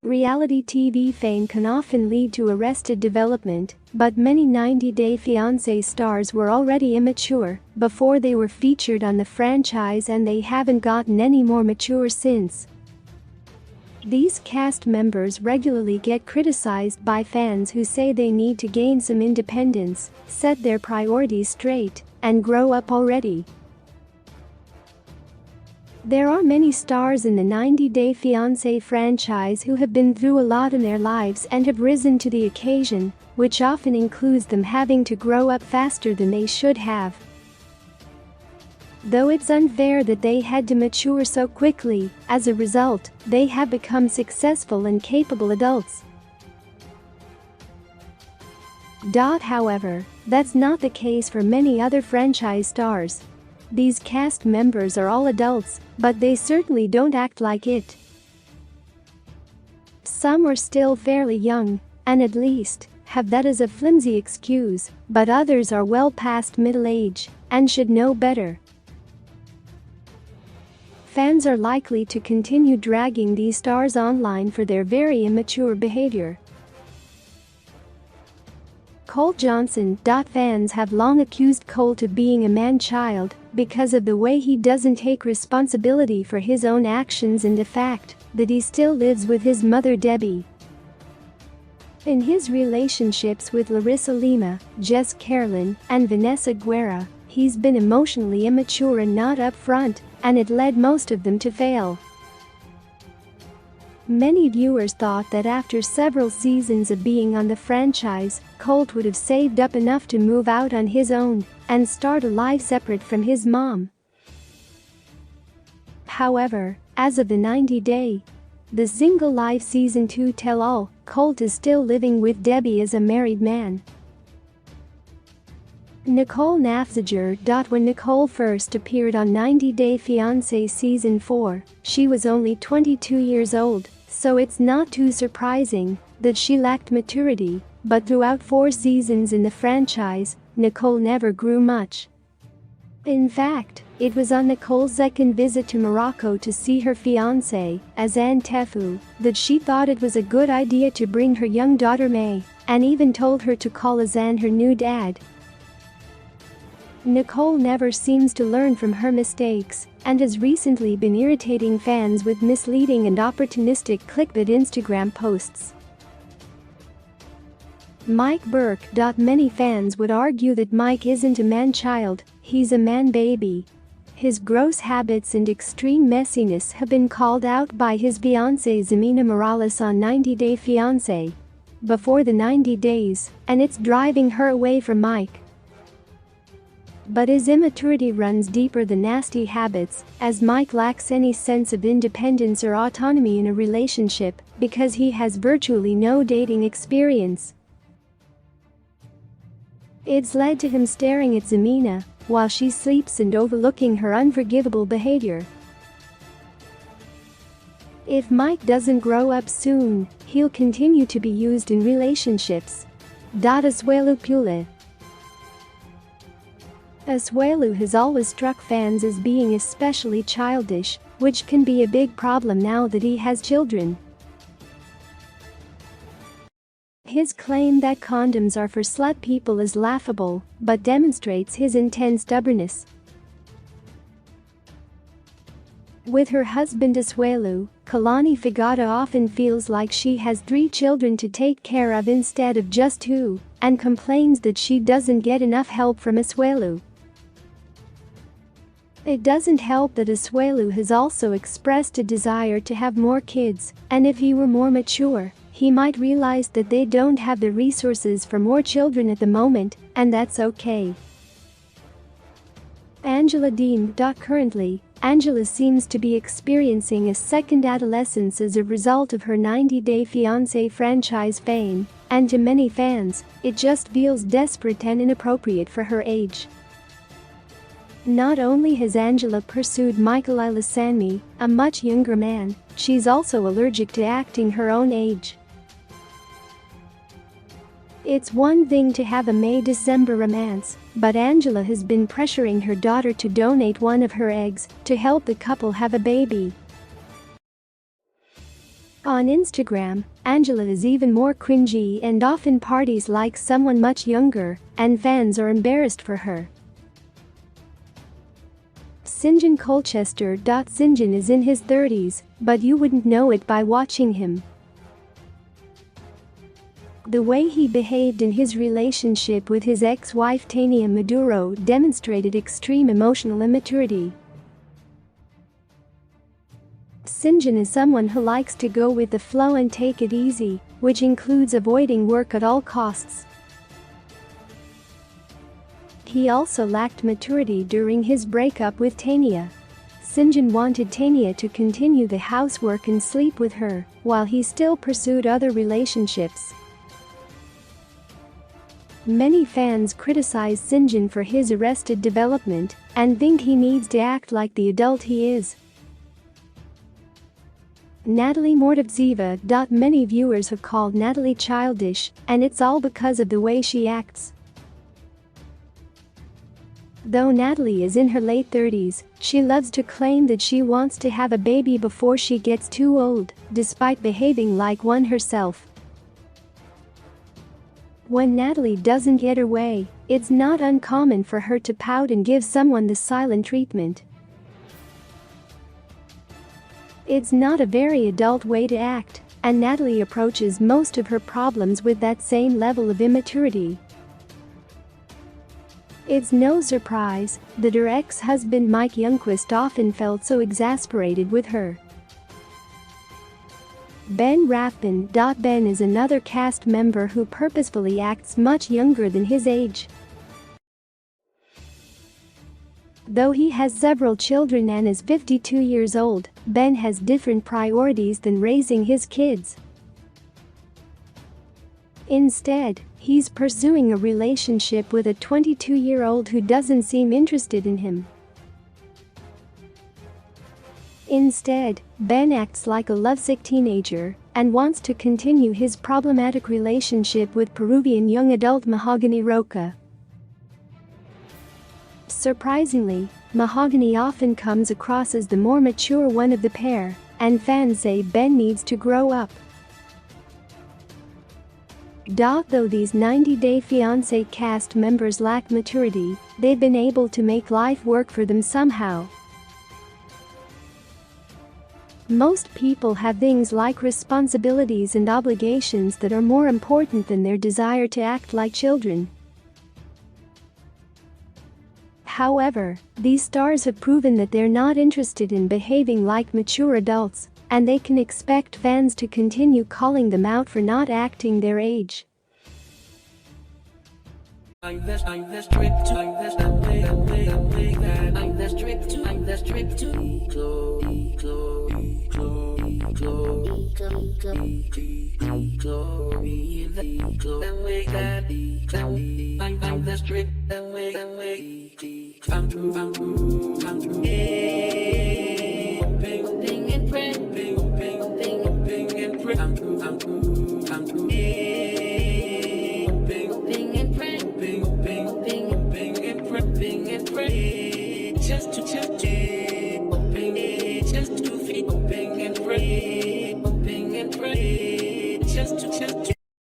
Reality TV fame can often lead to arrested development, but many 90 Day Fiancé stars were already immature before they were featured on the franchise, and they haven't gotten any more mature since. These cast members regularly get criticized by fans who say they need to gain some independence, set their priorities straight, and grow up already. There are many stars in the 90 Day Fiancé franchise who have been through a lot in their lives and have risen to the occasion, which often includes them having to grow up faster than they should have. Though it's unfair that they had to mature so quickly, as a result, they have become successful and capable adults. However, that's not the case for many other franchise stars. These cast members are all adults, but they certainly don't act like it. Some are still fairly young, and at least have that as a flimsy excuse, but others are well past middle age and should know better. Fans are likely to continue dragging these stars online for their very immature behavior. Cole Johnson. Fans have long accused Cole of being a man-child because of the way he doesn't take responsibility for his own actions and the fact that he still lives with his mother Debbie. In his relationships with Larissa Lima, Jess Carolyn, and Vanessa Guerra, he's been emotionally immature and not upfront, and it led most of them to fail. Many viewers thought that after several seasons of being on the franchise, Colt would have saved up enough to move out on his own and start a life separate from his mom. However, as of the 90 Day, the Single Life Season 2 tell-all, Colt is still living with Debbie as a married man. Nicole Nafziger. When Nicole first appeared on 90 Day Fiancé Season 4, she was only 22 years old, so it's not too surprising that she lacked maturity, but throughout 4 seasons in the franchise, Nicole never grew much. In fact, it was on Nicole's second visit to Morocco to see her fiancé, Azan Tefu, that she thought it was a good idea to bring her young daughter May, and even told her to call Azan her new dad. Nicole never seems to learn from her mistakes and has recently been irritating fans with misleading and opportunistic clickbait Instagram posts. Mike Burke. Many fans would argue that Mike isn't a man-child, he's a man-baby. His gross habits and extreme messiness have been called out by his fiancée Ximena Morales on 90 Day Fiancé before the 90 days, and it's driving her away from Mike. But his immaturity runs deeper than nasty habits, as Mike lacks any sense of independence or autonomy in a relationship because he has virtually no dating experience. It's led to him staring at Ximena while she sleeps and overlooking her unforgivable behavior. If Mike doesn't grow up soon, he'll continue to be used in relationships. Asuelu. Asuelu has always struck fans as being especially childish, which can be a big problem now that he has children. His claim that condoms are for slut people is laughable, but demonstrates his intense stubbornness. With her husband Asuelu, Kalani Fagata often feels like she has 3 children to take care of instead of just 2, and complains that she doesn't get enough help from Asuelu. It doesn't help that Asuelu has also expressed a desire to have more kids, and if he were more mature, he might realize that they don't have the resources for more children at the moment, and that's okay. Angela Dean. Currently, Angela seems to be experiencing a second adolescence as a result of her 90 Day Fiancé franchise fame, and to many fans, it just feels desperate and inappropriate for her age. Not only has Angela pursued Michael Ilesanmi, a much younger man, she's also allergic to acting her own age. It's one thing to have a May-December romance, but Angela has been pressuring her daughter to donate one of her eggs to help the couple have a baby. On Instagram, Angela is even more cringy and often parties like someone much younger, and fans are embarrassed for her. Sinjin Colchester. Sinjin is in his 30s, but you wouldn't know it by watching him. The way he behaved in his relationship with his ex-wife Tania Maduro demonstrated extreme emotional immaturity. Sinjin is someone who likes to go with the flow and take it easy, which includes avoiding work at all costs. He also lacked maturity during his breakup with Tania. Sinjin wanted Tania to continue the housework and sleep with her, while he still pursued other relationships. Many fans criticize Sinjin for his arrested development and think he needs to act like the adult he is. Natalie Mordovtseva. Many viewers have called Natalie childish, and it's all because of the way she acts. Though Natalie is in her late 30s, she loves to claim that she wants to have a baby before she gets too old, despite behaving like one herself. When Natalie doesn't get her way, it's not uncommon for her to pout and give someone the silent treatment. It's not a very adult way to act, and Natalie approaches most of her problems with that same level of immaturity. It's no surprise that her ex-husband Mike Youngquist often felt so exasperated with her. Ben Rathbun. Ben is another cast member who purposefully acts much younger than his age. Though he has several children and is 52 years old, Ben has different priorities than raising his kids. Instead, he's pursuing a relationship with a 22-year-old who doesn't seem interested in him. Instead, Ben acts like a lovesick teenager and wants to continue his problematic relationship with Peruvian young adult Mahogany Roca. Surprisingly, Mahogany often comes across as the more mature one of the pair, and fans say Ben needs to grow up. Though these 90-Day Fiancé cast members lack maturity, they've been able to make life work for them somehow. Most people have things like responsibilities and obligations that are more important than their desire to act like children. However, these stars have proven that they're not interested in behaving like mature adults, and they can expect fans to continue calling them out for not acting their age. I'm the strict and way. I'm true.